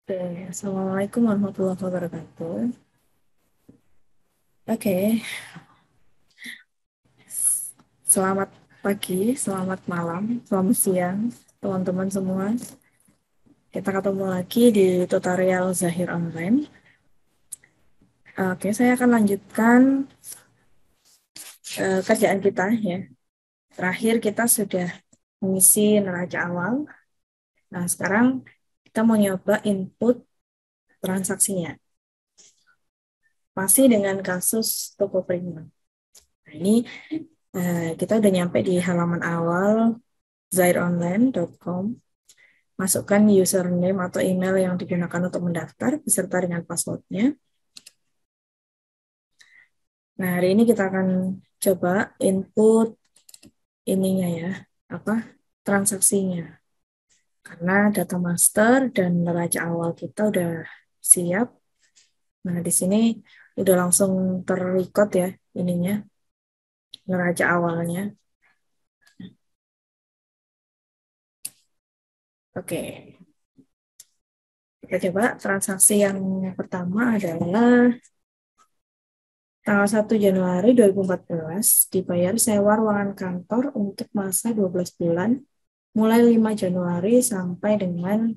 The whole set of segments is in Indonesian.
Oke, Assalamualaikum warahmatullahi wabarakatuh. Oke, selamat pagi, selamat malam, selamat siang, teman-teman semua. Kita ketemu lagi di tutorial Zahir Online. Oke, saya akan lanjutkan kerjaan kita ya. Terakhir kita sudah mengisi neraca awal. Nah, sekarang kita mau nyoba input transaksinya. Masih dengan kasus toko prima. Nah, ini kita udah nyampe di halaman awal zaironline.com. Masukkan username atau email yang digunakan untuk mendaftar beserta dengan passwordnya. Nah, hari ini kita akan coba input ininya ya, transaksinya. Karena data master dan neraca awal kita udah siap. Nah, di sini udah langsung terrecord ya ininya, neraca awalnya. Oke. Kita coba transaksi yang pertama adalah tanggal 1 Januari 2014 dibayar sewa ruangan kantor untuk masa 12 bulan mulai 5 Januari sampai dengan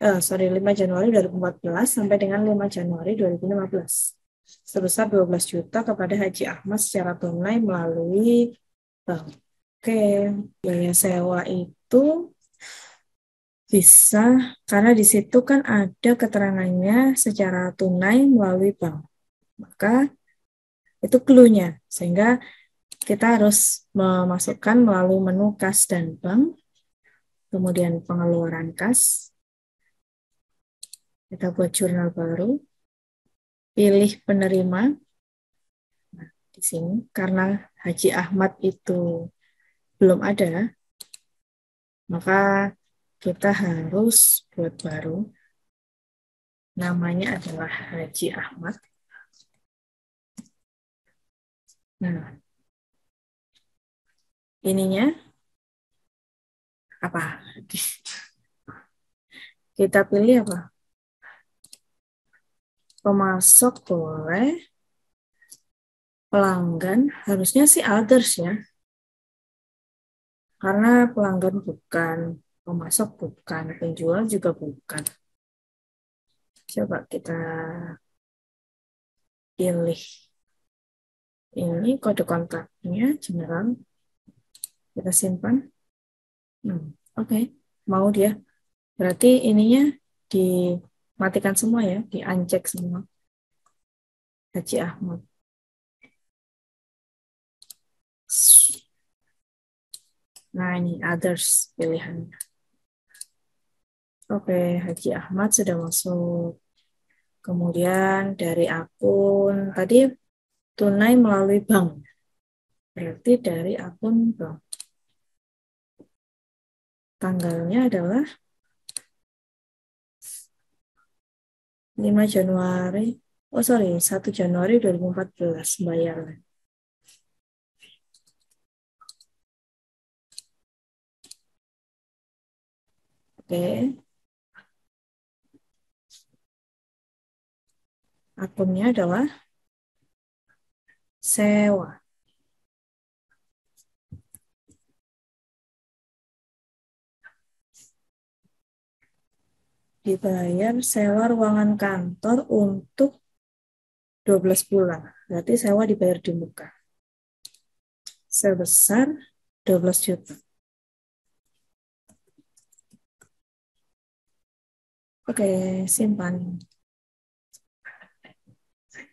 5 Januari 2014 sampai dengan 5 Januari 2015 sebesar 12 juta kepada Haji Ahmad secara tunai melalui bank. Oke, biaya sewa itu bisa karena di situ kan ada keterangannya secara tunai melalui bank. Maka itu clue-nya. Sehingga kita harus memasukkan melalui menu kas dan bank, kemudian pengeluaran kas. Kita buat jurnal baru, pilih penerima. Nah, di sini karena Haji Ahmad itu belum ada, maka kita harus buat baru. Namanya adalah Haji Ahmad. Nah, ininya apa? Kita pilih apa? Pemasok boleh, pelanggan harusnya sih others ya. Karena pelanggan bukan, pemasok bukan, penjual juga bukan. Coba kita pilih ini kode kontaknya general. Kita simpan. Oke. Mau dia. Berarti ininya dimatikan semua ya, di-uncheck semua. Haji Ahmad. Nah, ini others pilihannya. Oke, Haji Ahmad sudah masuk. Kemudian dari akun tadi tunai melalui bank. Berarti dari akun bank. Tanggalnya adalah 5 Januari. Oh sorry, 1 Januari 2014 bayarnya. Oke. Akunnya adalah sewa. Dibayar sewa ruangan kantor untuk 12 bulan. Berarti sewa dibayar di muka. Sebesar 12 juta. Oke, simpan.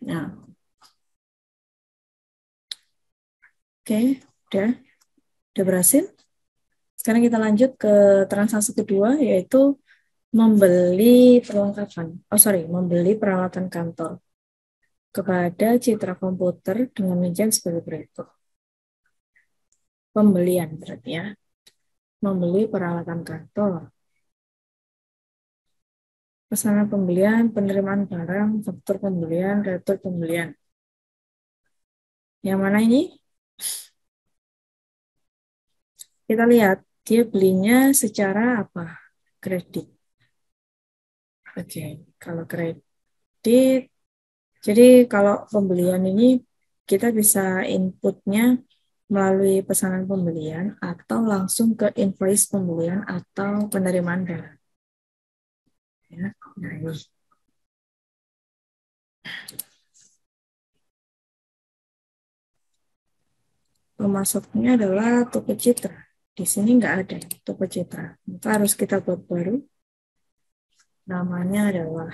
Nah, oke, udah berhasil. Sekarang kita lanjut ke transaksi kedua, yaitu membeli perlengkapan. Membeli peralatan kantor kepada Citra Komputer dengan minjam sebagai berikut. Pembelian berarti ya. Membeli peralatan kantor. Pesanan pembelian, penerimaan barang, faktur pembelian, retur pembelian. Yang mana ini? Kita lihat, dia belinya secara apa? Kredit. Oke, kalau kredit, jadi kalau pembelian ini kita bisa inputnya melalui pesanan pembelian atau langsung ke invoice pembelian atau penerimaan barang. Ya, nah ini pemasoknya adalah Toko Citra. Di sini nggak ada Toko Citra. Maka harus kita buat baru. Namanya adalah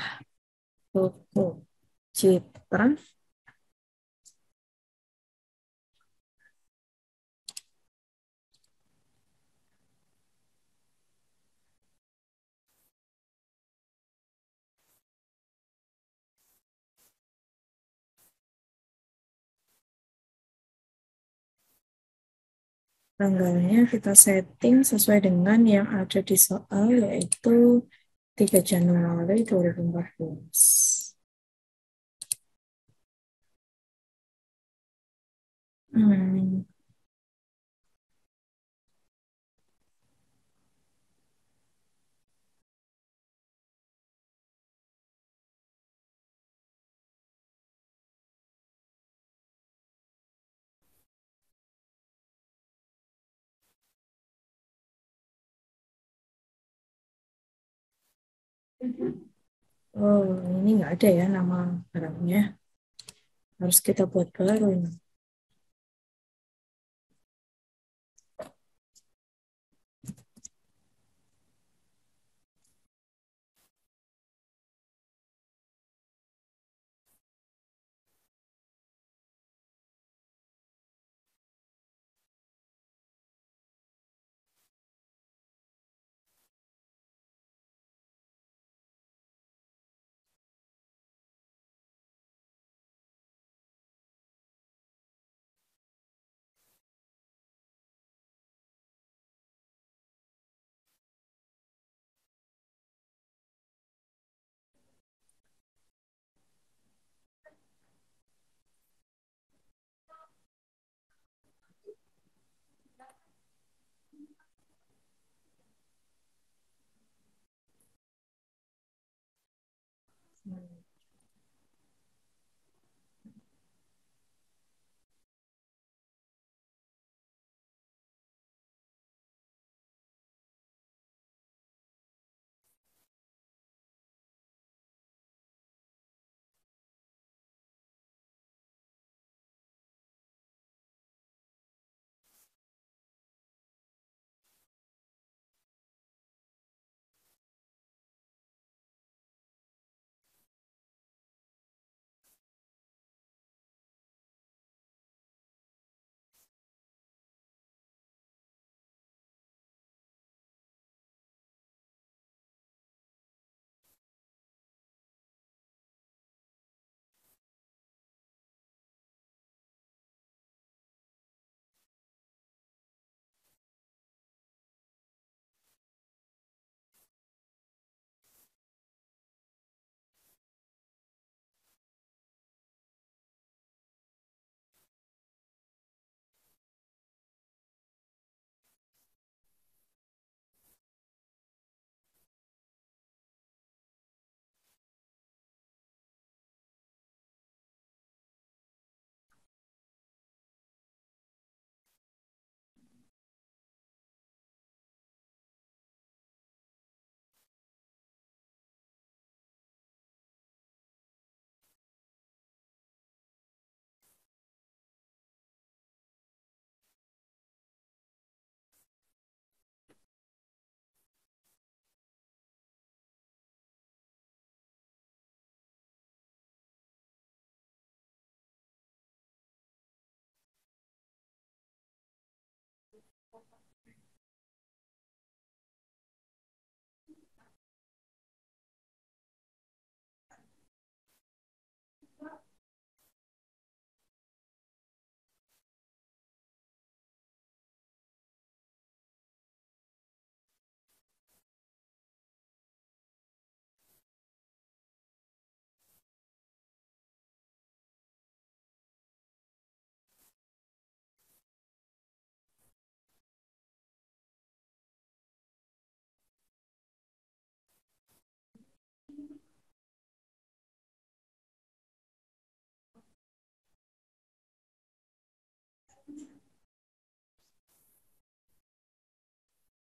Toko Citra. Tanggalnya kita setting sesuai dengan yang ada di soal, yaitu 3 Januari 2014. Hmm. Oh, ini nggak ada ya nama barangnya. Harus kita buat baru ini.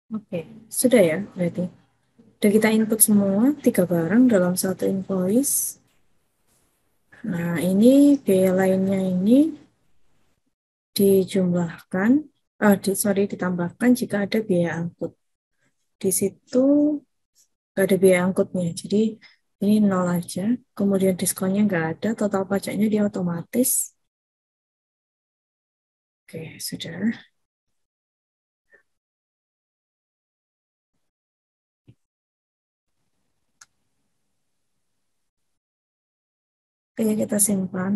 Oke, sudah ya berarti. Udah kita input semua 3 barang dalam satu invoice. Nah, ini biaya lainnya ini dijumlahkan, ditambahkan jika ada biaya angkut. Di situ nggak ada biaya angkutnya, jadi ini nol aja. Kemudian diskonnya nggak ada, total pajaknya dia otomatis. Oke, sudah. Oke, kita simpan.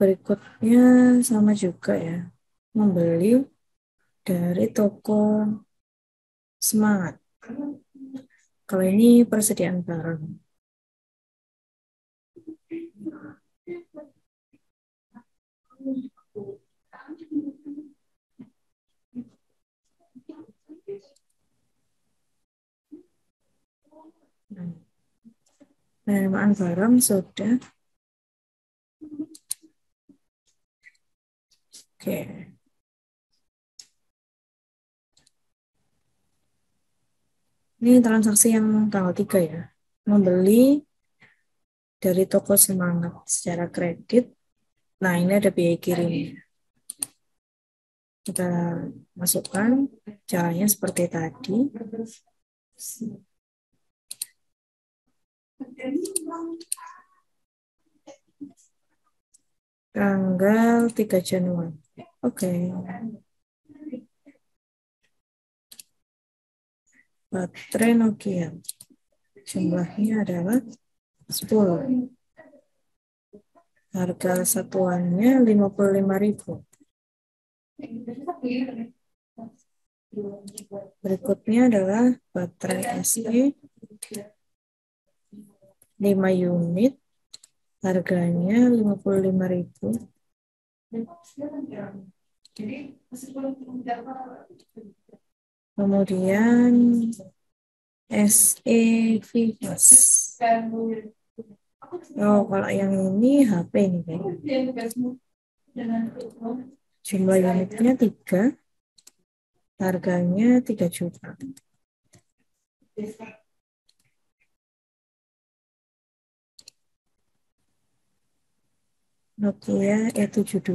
Berikutnya sama juga ya, membeli dari toko Semangat. Kalau ini persediaan barang. Nah, penerimaan barang sudah. Oke. Ini transaksi yang tanggal 3 ya. Membeli dari toko Semangat secara kredit. Nah, ini ada biaya kirim. Kita masukkan caranya seperti tadi. Tanggal 3 Januari. Oke. Baterai Nokia. Jumlahnya adalah 10. Harga satuannya 55.000. Berikutnya adalah baterai SE 5 unit. Harganya 55.000. Kemudian SE Vivas. Oh, kalau yang ini HP ini kayaknya. Jumlah unitnya 3. Harganya 3 juta. Nokia E72.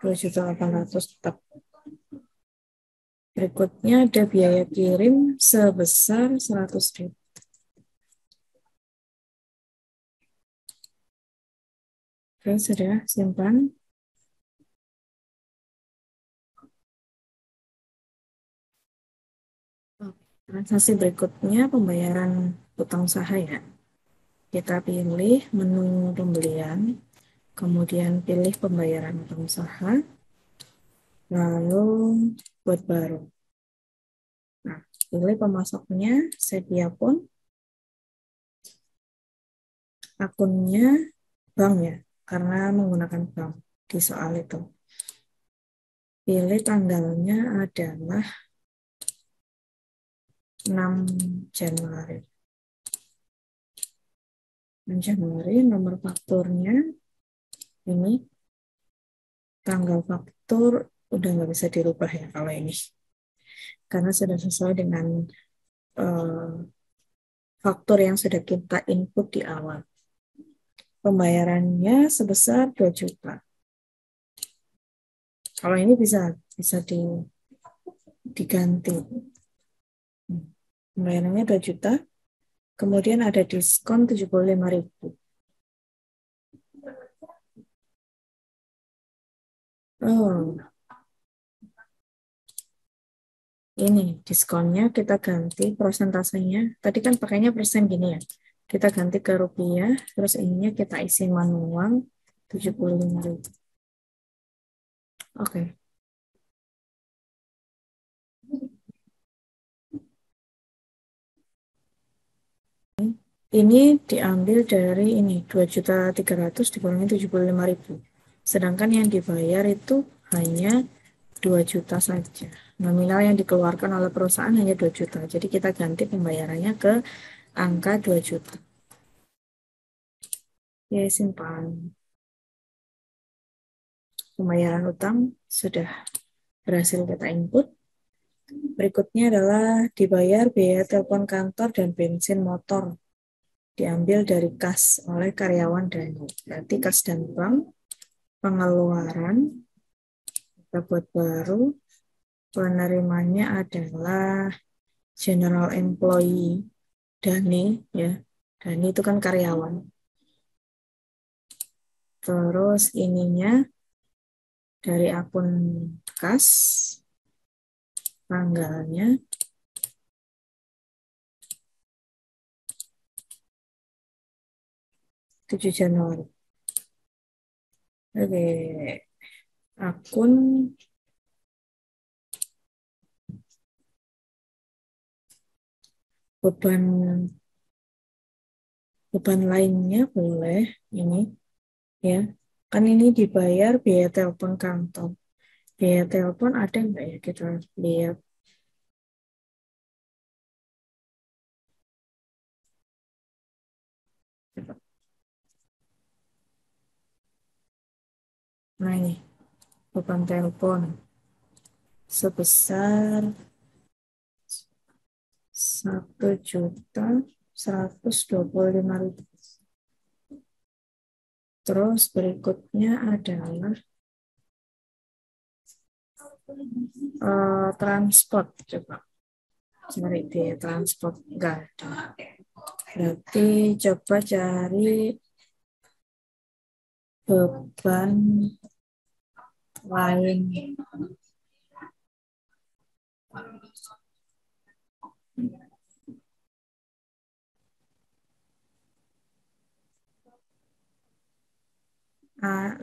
2.800.000 tetap. Berikutnya ada biaya kirim sebesar 100.000. Oke, sudah simpan. Transaksi berikutnya pembayaran utang usaha ya. Kita pilih menu pembelian, kemudian pilih pembayaran utang usaha, lalu buat baru. Nah, pilih pemasoknya, sedia pun akunnya bank ya, karena menggunakan bank di soal itu. Pilih tanggalnya adalah 6 Januari. 6 Januari, nomor fakturnya ini, tanggal faktur udah nggak bisa dirubah ya kalau ini, karena sudah sesuai dengan uh, faktur yang sudah kita input di awal. Pembayarannya sebesar 2 juta. Kalau ini bisa diganti. Pembayarannya 2 juta. Kemudian ada diskon 75.000. Oh, ini diskonnya kita ganti prosentasenya. Tadi kan pakainya persen gini ya. Kita ganti ke rupiah, terus ininya kita isi manual 75.000. Oke. Ini diambil dari ini 2.300.000 dikurangi 75.000. Sedangkan yang dibayar itu hanya 2 juta saja. Nominal yang dikeluarkan oleh perusahaan hanya 2 juta. Jadi kita ganti pembayarannya ke angka 2 juta. Ya, simpan. Pembayaran utang sudah berhasil kita input. Berikutnya adalah dibayar biaya telepon kantor dan bensin motor. Diambil dari kas oleh karyawan dan berarti kas dan bank. Pengeluaran kita buat baru. Penerimanya adalah general employee Dani, ya. Dani itu kan karyawan. Terus ininya dari akun kas, tanggalnya 7 Januari. Oke, akun beban lainnya boleh ini, ya. Kan ini dibayar biaya telepon kantor. Biaya telepon ada nggak ya? Kita lihat. Nah ini, beban telepon sebesar 1.125.000. Terus berikutnya adalah transport. Coba cari di transport, enggak ada. Berarti coba cari beban lain.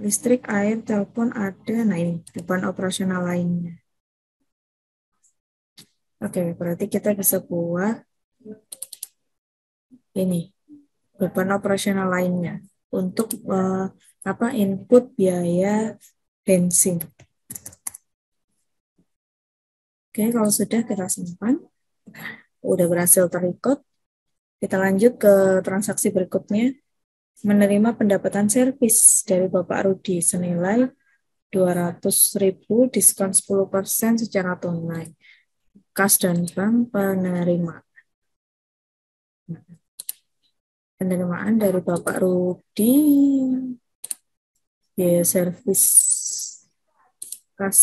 Listrik, air, telepon ada. Nah ini beban operasional lainnya. Oke, berarti kita bisa buat ini beban operasional lainnya untuk input biaya bensin. Oke, kalau sudah kita simpan, udah berhasil terikut. Kita lanjut ke transaksi berikutnya. Menerima pendapatan servis dari Bapak Rudi senilai 200.000 diskon 10% secara tunai. Kas dan bank penerima. Penerimaan dari Bapak Rudi, biaya servis kas.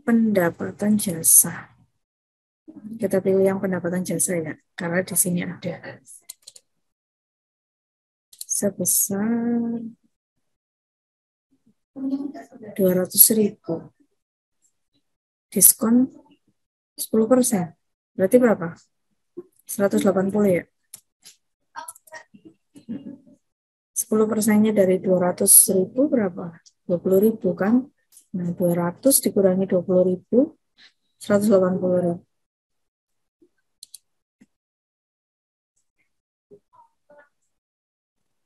Pendapatan jasa. Kita pilih yang pendapatan jasa ya, karena di sini ada. Sebesar 200.000. Diskon 10%. Berarti berapa? 180 ya? 10%-nya dari 200.000 berapa? 20.000 kan? Nah, 200 dikurangi 20.000, 180.000.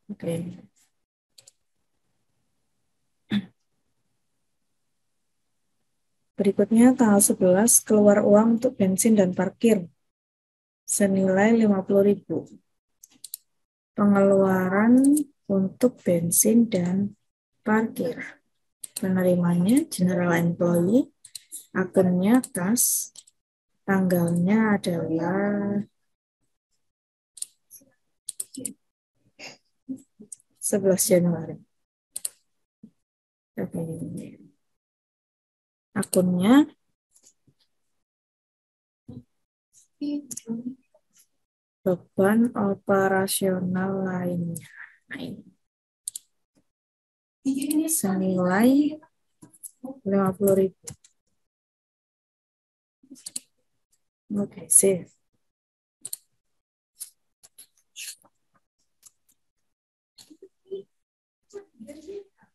Oke. Berikutnya tanggal 11 keluar uang untuk bensin dan parkir senilai 50.000. Pengeluaran untuk bensin dan parkir. Penerimanya general employee, akunnya kas, tanggalnya adalah 11 Januari. Oke. Akunnya beban operasional lainnya. Nah, ini senilai 50.000. Oke, save.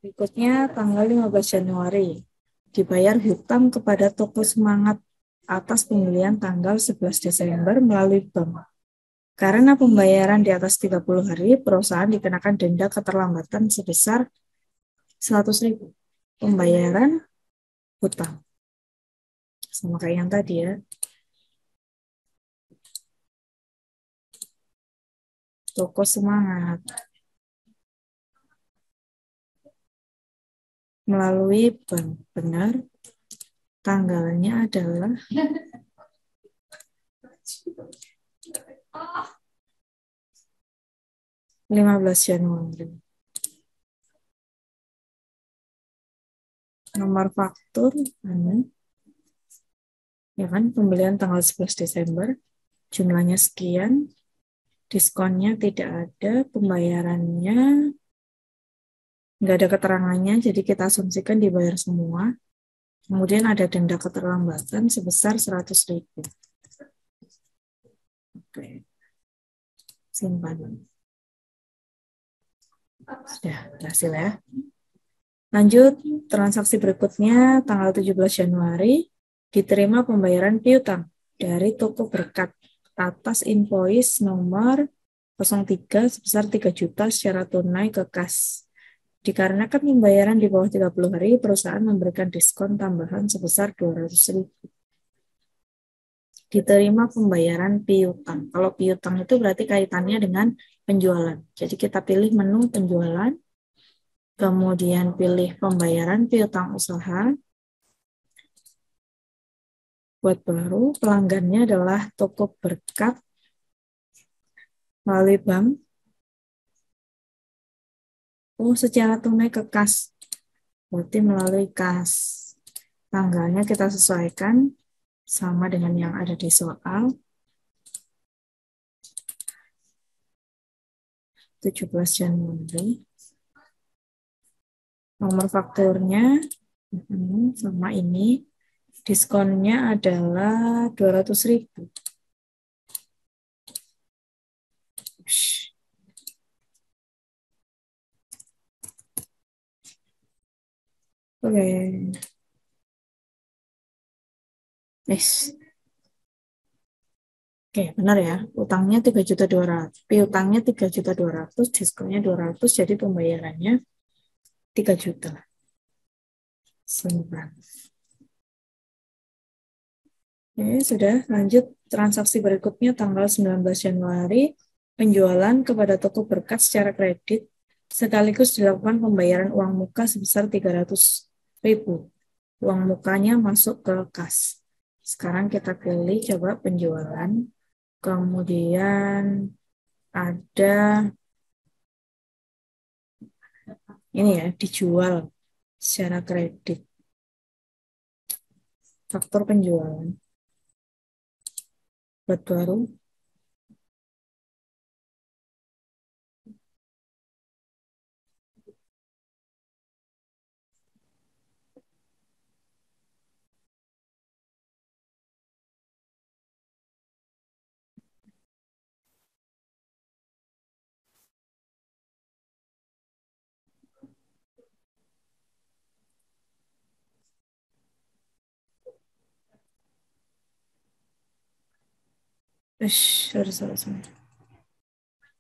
Berikutnya tanggal 15 Januari. Dibayar hutang kepada toko Semangat atas pembelian tanggal 11 Desember melalui bank. Karena pembayaran di atas 30 hari, perusahaan dikenakan denda keterlambatan sebesar 100.000. Pembayaran hutang. Sama kayak yang tadi ya. Toko Semangat. Melalui bank. Benar. Tanggalnya adalah 15 Januari. Nomor faktur, ya kan, pembelian tanggal 11 Desember, jumlahnya sekian, diskonnya tidak ada, pembayarannya nggak ada keterangannya, jadi kita asumsikan dibayar semua. Kemudian ada denda keterlambatan sebesar 100.000. Oke. Simpan. Sudah berhasil ya. Lanjut, transaksi berikutnya tanggal 17 Januari diterima pembayaran piutang dari toko berkat atas invoice nomor 03 sebesar 3 juta secara tunai ke kas. Dikarenakan pembayaran di bawah 30 hari, perusahaan memberikan diskon tambahan sebesar 200.000. Diterima pembayaran piutang. Kalau piutang itu berarti kaitannya dengan penjualan. Jadi kita pilih menu penjualan, kemudian pilih pembayaran piutang usaha. Buat baru, pelanggannya adalah toko berkat melalui bank. Oh, secara tunai ke kas. Berarti melalui kas. Tanggalnya kita sesuaikan sama dengan yang ada di soal. 17 Januari. Nomor fakturnya sama ini. Diskonnya adalah 200.000. Oke. Yes. Oke, benar ya. Utangnya 3.200.000. Piutangnya 3.200.000, diskonnya 200, jadi pembayarannya 3 juta. Simpan. Oke, sudah. Lanjut transaksi berikutnya tanggal 19 Januari. Penjualan kepada toko berkat secara kredit sekaligus dilakukan pembayaran uang muka sebesar 300.000. Uang mukanya masuk ke kas. Sekarang kita pilih coba penjualan. Kemudian ada ini ya, dijual secara kredit. Faktor penjualan. Buat baru. Sorry.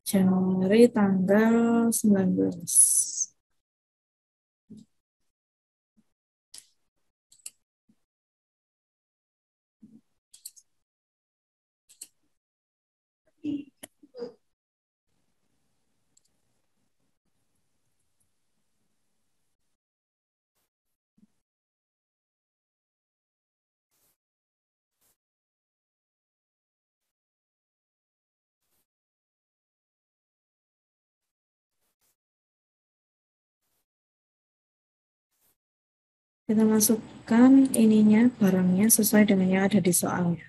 Januari tanggal 19. Kita masukkan ininya, barangnya sesuai dengan yang ada di soalnya.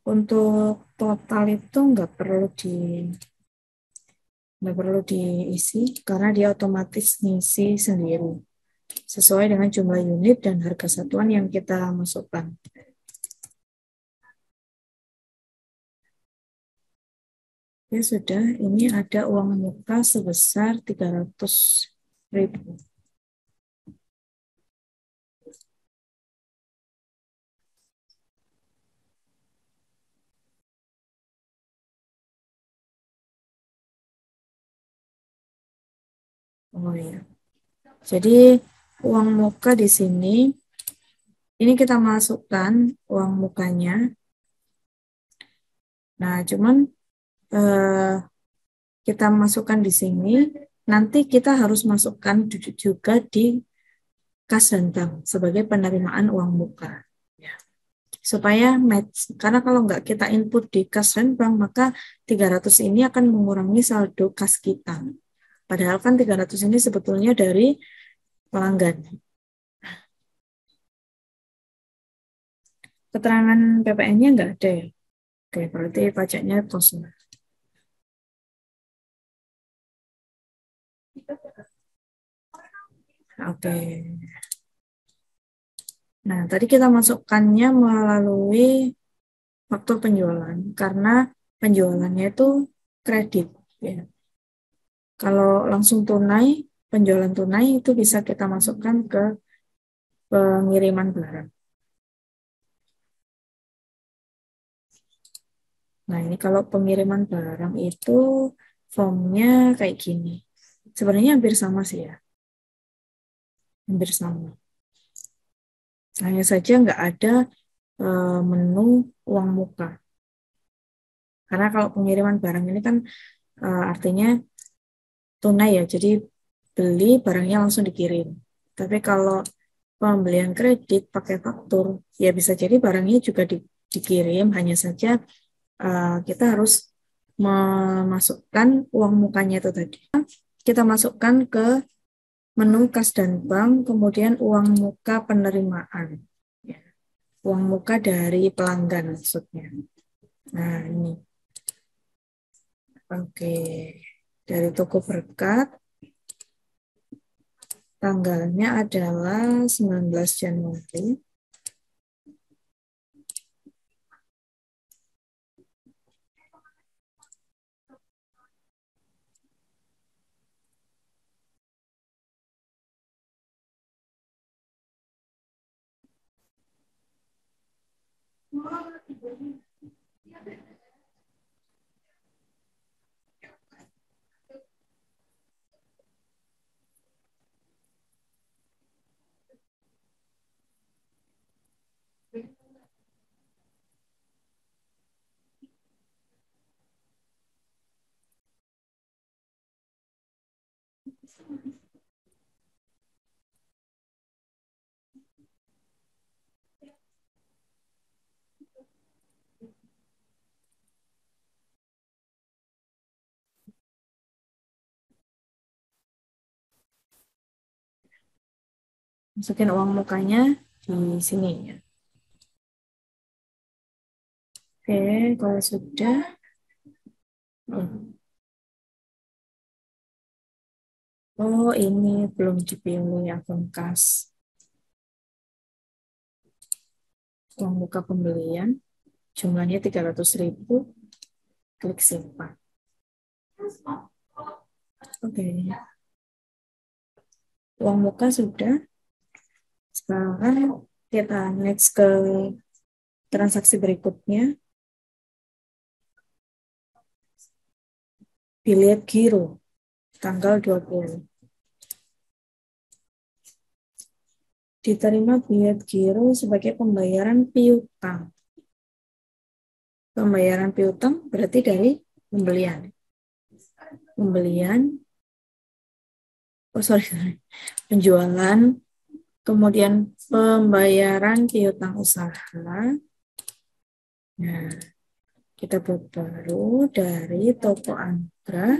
Untuk total itu nggak perlu diisi karena dia otomatis ngisi sendiri sesuai dengan jumlah unit dan harga satuan yang kita masukkan. Ya sudah, ini ada uang muka sebesar 300.000. Oh ya. Jadi uang muka di sini, ini kita masukkan uang mukanya. Nah, cuman kita masukkan di sini, nanti kita harus masukkan juga di kas dan bank sebagai penerimaan uang muka. Ya. Supaya match, karena kalau nggak kita input di kas dan bank, maka 300 ini akan mengurangi saldo kas kita. Padahal kan 300 ini sebetulnya dari pelanggan. Keterangan PPN-nya nggak ada ya? Oke, berarti pajaknya kosong. Oke. Nah, tadi kita masukkannya melalui faktur penjualan karena penjualannya itu kredit. Ya. Kalau langsung tunai, penjualan tunai itu bisa kita masukkan ke pengiriman barang. Nah, ini kalau pengiriman barang itu formnya kayak gini. Sebenarnya hampir sama sih ya. Hampir sama. Hanya saja nggak ada menu uang muka. Karena kalau pengiriman barang ini kan artinya tunai ya, jadi beli barangnya langsung dikirim. Tapi kalau pembelian kredit pakai faktur, ya bisa jadi barangnya juga dikirim, hanya saja kita harus memasukkan uang mukanya itu tadi. Kita masukkan ke menu kas dan bank, kemudian uang muka penerimaan. Ya. Uang muka dari pelanggan maksudnya. Nah, ini. Oke. Dari toko berkat, tanggalnya adalah 19 Januari. Masukin uang mukanya di sini ya. Oke, kalau sudah, oh ini belum dipilih akun kas. Uang muka pembelian, jumlahnya 300.000, klik simpan. Oke, uang muka sudah. Sekarang kita next ke transaksi berikutnya. Bilet giro, tanggal 20. Diterima bilet giro sebagai pembayaran piutang. Pembayaran piutang berarti dari pembelian. Penjualan, kemudian pembayaran piutang usaha. Nah, kita buat baru dari toko Anggra.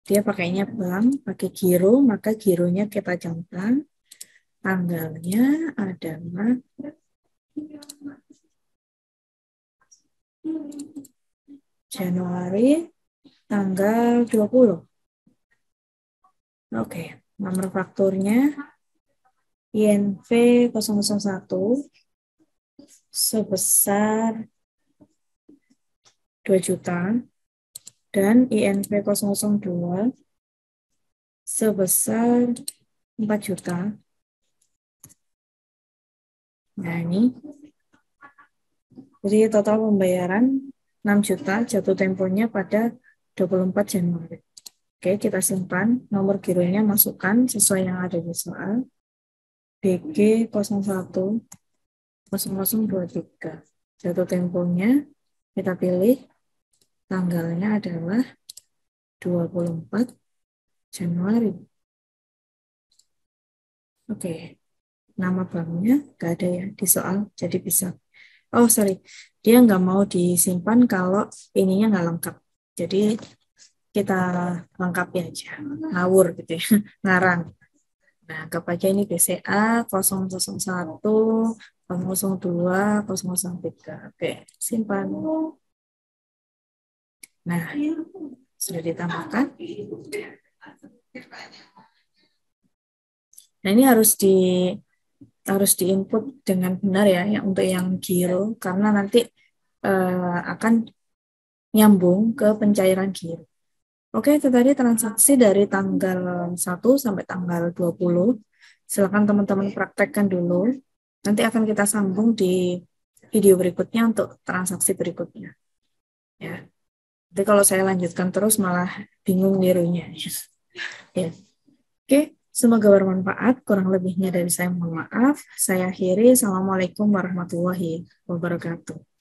Dia pakainya bank, pakai giro, maka gironya kita centang. Tanggalnya adalah Januari tanggal 20. Oke, nomor fakturnya INV 001 sebesar 2 juta dan INV 002 sebesar 4 juta. Nah, ini. Jadi total pembayaran 6 juta, jatuh temponya pada 24 Januari. Oke, kita simpan. Nomor gironya masukkan sesuai yang ada di soal. BG 01 0023. Jatuh temponya kita pilih. Tanggalnya adalah 24 Januari. Oke. Nama banknya nggak ada ya di soal, jadi bisa. Oh, sorry. Dia nggak mau disimpan kalau ininya nggak lengkap. Jadi kita lengkapi aja. Ngawur gitu ya. Ngarang. Nah, anggap aja ini BCA 001, 002, 003. Oke, simpan. Nah, sudah ditambahkan. Nah, ini harus diinput dengan benar ya, untuk yang giro, karena nanti akan nyambung ke pencairan giro. Oke, itu tadi transaksi dari tanggal 1 sampai tanggal 20. Silakan teman-teman praktekkan dulu. Nanti akan kita sambung di video berikutnya untuk transaksi berikutnya. Ya. Jadi kalau saya lanjutkan terus malah bingung nirunya. Ya. Oke, semoga bermanfaat. Kurang lebihnya dari saya mohon maaf. Saya akhiri. Assalamualaikum warahmatullahi wabarakatuh.